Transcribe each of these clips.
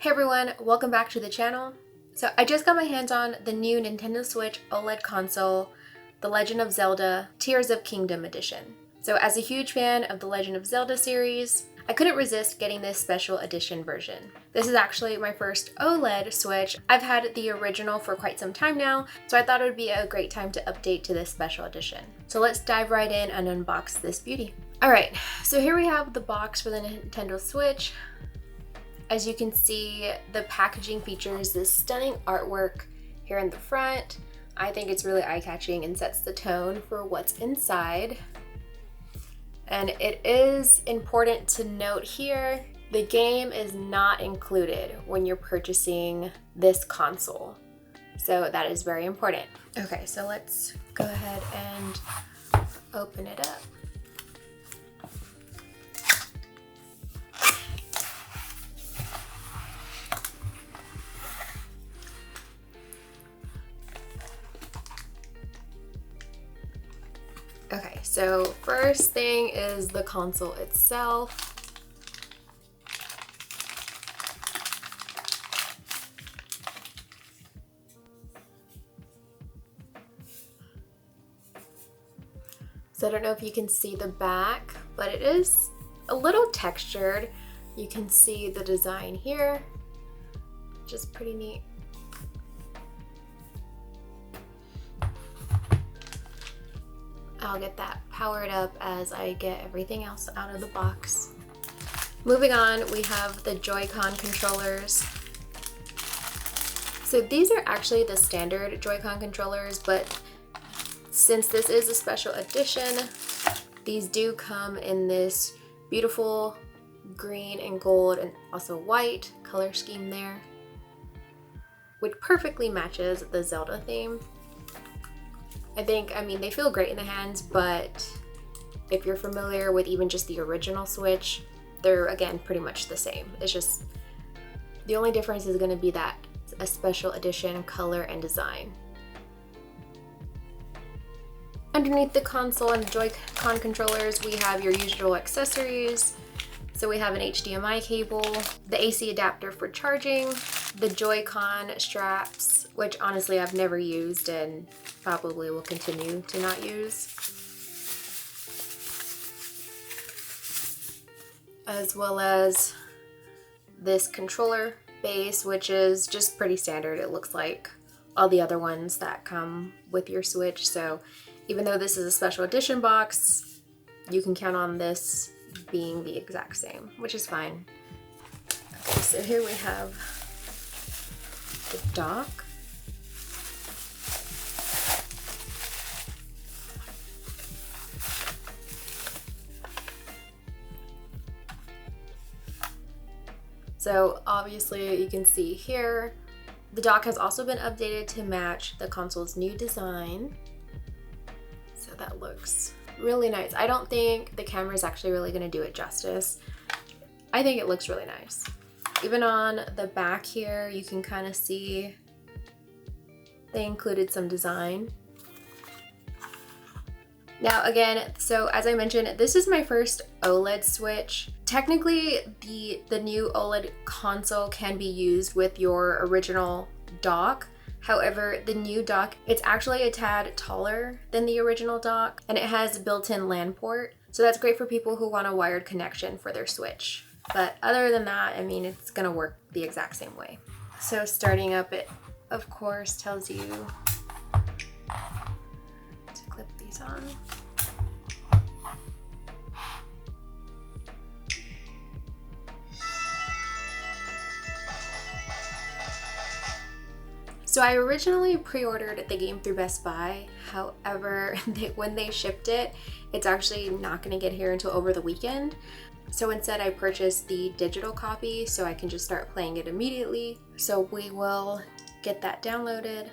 Hey everyone, welcome back to the channel. So I just got my hands on the new Nintendo Switch OLED Console, the Legend of Zelda Tears of Kingdom edition. So as a huge fan of the Legend of Zelda series, I couldn't resist getting this special edition version. This is actually my first OLED Switch. I've had the original for quite some time now, so I thought it would be a great time to update to this special edition. So let's dive right in and unbox this beauty. Alright, so here we have the box for the Nintendo Switch. As you can see, the packaging features this stunning artwork here in the front. I think it's really eye-catching and sets the tone for what's inside. And it is important to note here, the game is not included when you're purchasing this console. So that is very important. Okay, so let's go ahead and open it up. Okay, so first thing is the console itself. So I don't know if you can see the back, but it is a little textured. You can see the design here, which is pretty neat. I'll get that powered up as I get everything else out of the box. Moving on, we have the Joy-Con controllers. So these are actually the standard Joy-Con controllers, but since this is a special edition, these do come in this beautiful green and gold and also white color scheme there, which perfectly matches the Zelda theme. I mean, they feel great in the hands, but if you're familiar with even just the original Switch, they're, again, pretty much the same. It's just, the only difference is going to be that a special edition color and design. Underneath the console and the Joy-Con controllers, we have your usual accessories. So we have an HDMI cable, the AC adapter for charging, the Joy-Con straps, which honestly I've never used and probably will continue to not use, as well as this controller base, which is just pretty standard. It looks like all the other ones that come with your Switch. So even though this is a special edition box, you can count on this being the exact same, which is fine. Okay, so here we have the dock. So obviously you can see here, the dock has also been updated to match the console's new design. So that looks really nice. I don't think the camera is actually really going to do it justice. I think it looks really nice. Even on the back here, you can kind of see they included some design. Now again, so as I mentioned, this is my first OLED Switch. Technically, the new OLED console can be used with your original dock. However, the new dock, it's actually a tad taller than the original dock, and it has a built-in LAN port. So that's great for people who want a wired connection for their Switch. But other than that, I mean, it's gonna work the exact same way. So starting up, it of course tells you to clip these on. So I originally pre-ordered the game through Best Buy. However, when they shipped it, it's actually not going to get here until over the weekend. So instead I purchased the digital copy so I can just start playing it immediately. So we will get that downloaded.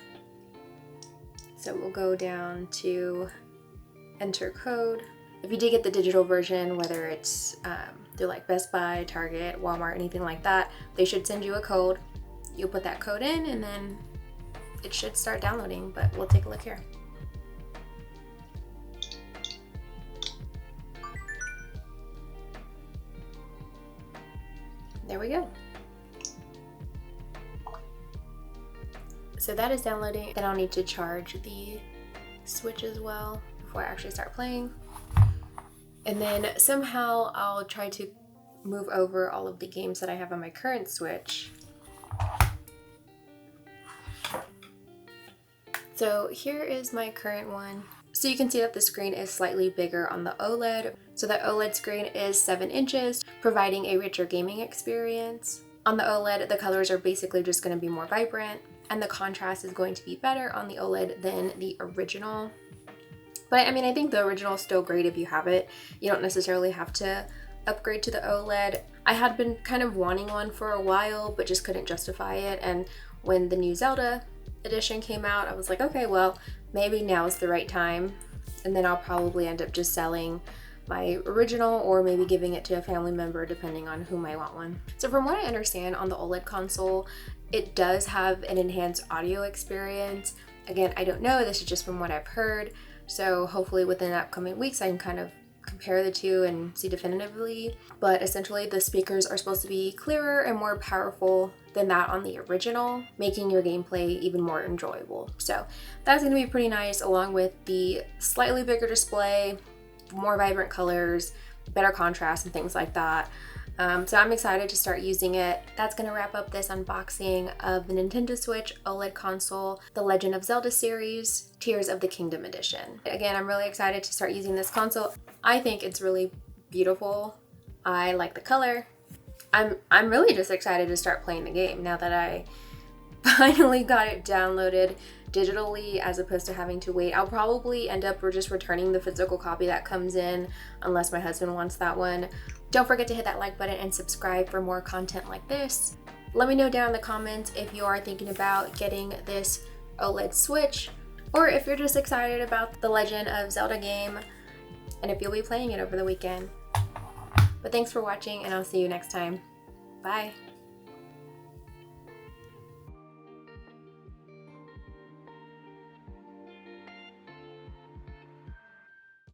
So we'll go down to enter code. If you did get the digital version, whether it's through like Best Buy, Target, Walmart, anything like that, they should send you a code. You'll put that code in and then it should start downloading, but we'll take a look here. There we go. So that is downloading. Then I'll need to charge the Switch as well before I actually start playing. And then somehow I'll try to move over all of the games that I have on my current Switch. So here is my current one. So you can see that the screen is slightly bigger on the OLED. So the OLED screen is 7 inches, providing a richer gaming experience. On the OLED, the colors are basically just going to be more vibrant, and the contrast is going to be better on the OLED than the original. But I mean, I think the original is still great if you have it. You don't necessarily have to upgrade to the OLED. I had been kind of wanting one for a while, but just couldn't justify it. And when the new Zelda edition came out, I was like, okay, well, maybe now is the right time. And then I'll probably end up just selling my original or maybe giving it to a family member depending on who might want one. So from what I understand on the OLED console, it does have an enhanced audio experience. Again, I don't know, this is just from what I've heard. So hopefully within the upcoming weeks I can kind of compare the two and see definitively. But essentially the speakers are supposed to be clearer and more powerful than that on the original, making your gameplay even more enjoyable. So that's going to be pretty nice, along with the slightly bigger display, more vibrant colors, better contrast and things like that. So I'm excited to start using it. That's going to wrap up this unboxing of the Nintendo Switch OLED Console, the Legend of Zelda series, Tears of the Kingdom edition. Again, I'm really excited to start using this console. I think it's really beautiful. I like the color. I'm really just excited to start playing the game now that I finally got it downloaded digitally as opposed to having to wait. I'll probably end up just returning the physical copy that comes in unless my husband wants that one. Don't forget to hit that like button and subscribe for more content like this. Let me know down in the comments if you are thinking about getting this OLED Switch, or if you're just excited about the Legend of Zelda game and if you'll be playing it over the weekend. But thanks for watching, and I'll see you next time. Bye.